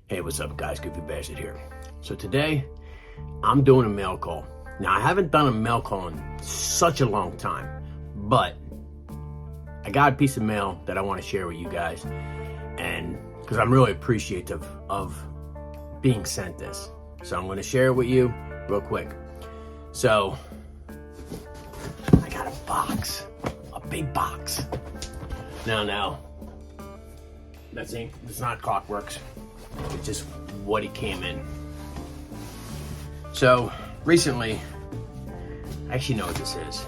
Hey, what's up guys, Goofy Bastard here. So today, I'm doing a mail call. Now, I haven't done a mail call in such a long time, but I got a piece of mail that I want to share with you guys, and because I'm really appreciative of being sent this. So I'm going to share it with you real quick. So, I got a box, a big box. Now, that's not Clockworks. It's just what it came in. So recently, I actually know what this is.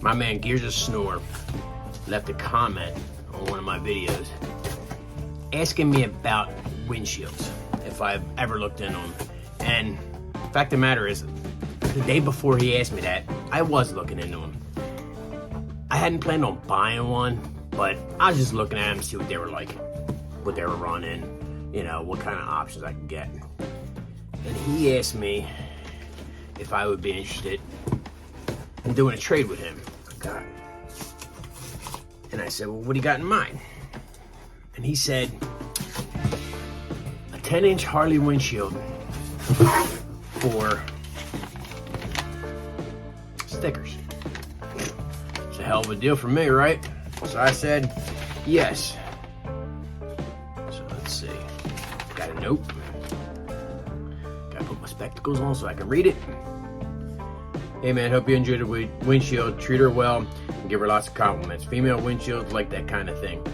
My man Gears of Snore left a comment on one of my videos asking me about windshields, if I've ever looked into them. And the fact of the matter is, the day before he asked me that, I was looking into them. I hadn't planned on buying one, but I was just looking at them to see what they were like, what they were running, you know, what kind of options I could get. And he asked me if I would be interested in doing a trade with him. God. And I said, well, what do you got in mind? And he said, a 10-inch Harley windshield for stickers. It's a hell of a deal for me, right? So I said, yes. So let's see. Got a note. Gotta put my spectacles on so I can read it. Hey man, hope you enjoyed the windshield. Treat her well and give her lots of compliments. Female windshields like that kind of thing.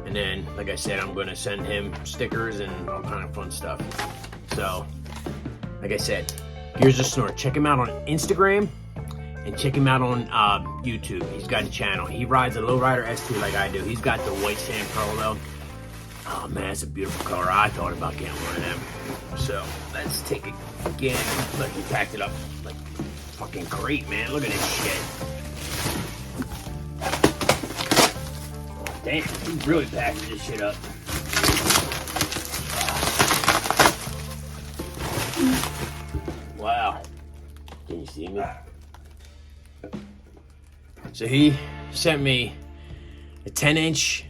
And then, like I said, I'm going to send him stickers and all kind of fun stuff. So, like I said, Gears of Snore. Check him out on Instagram. And check him out on YouTube. He's got a channel. He rides a Lowrider ST like I do. He's got the white sand pearl though. Oh man, it's a beautiful color. I thought about getting one of them. So let's take it again. Look, he packed it up like fucking great, man. Look at this shit. Damn, he really packed this shit up. Wow. Can you see me? So he sent me a 10-inch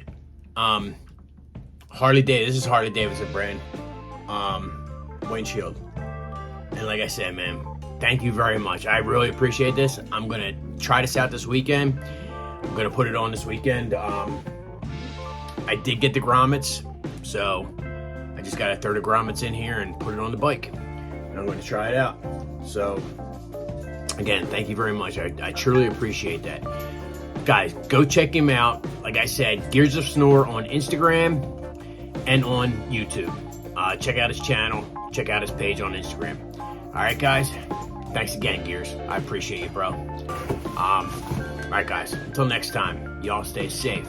Harley Davidson. This is Harley Davidson brand windshield. And like I said, man, thank you very much. I really appreciate this. I'm gonna try this out this weekend. I'm gonna put it on this weekend. I did get the grommets, so I just gotta throw the grommets in here and put it on the bike. And I'm gonna try it out. So again, thank you very much. I truly appreciate that. Guys, go check him out. Like I said, Gears of Snore on Instagram and on YouTube. Check out his channel. Check out his page on Instagram. All right, guys. Thanks again, Gears. I appreciate you, bro. All right, guys. Until next time, y'all stay safe.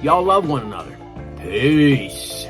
Y'all love one another. Peace.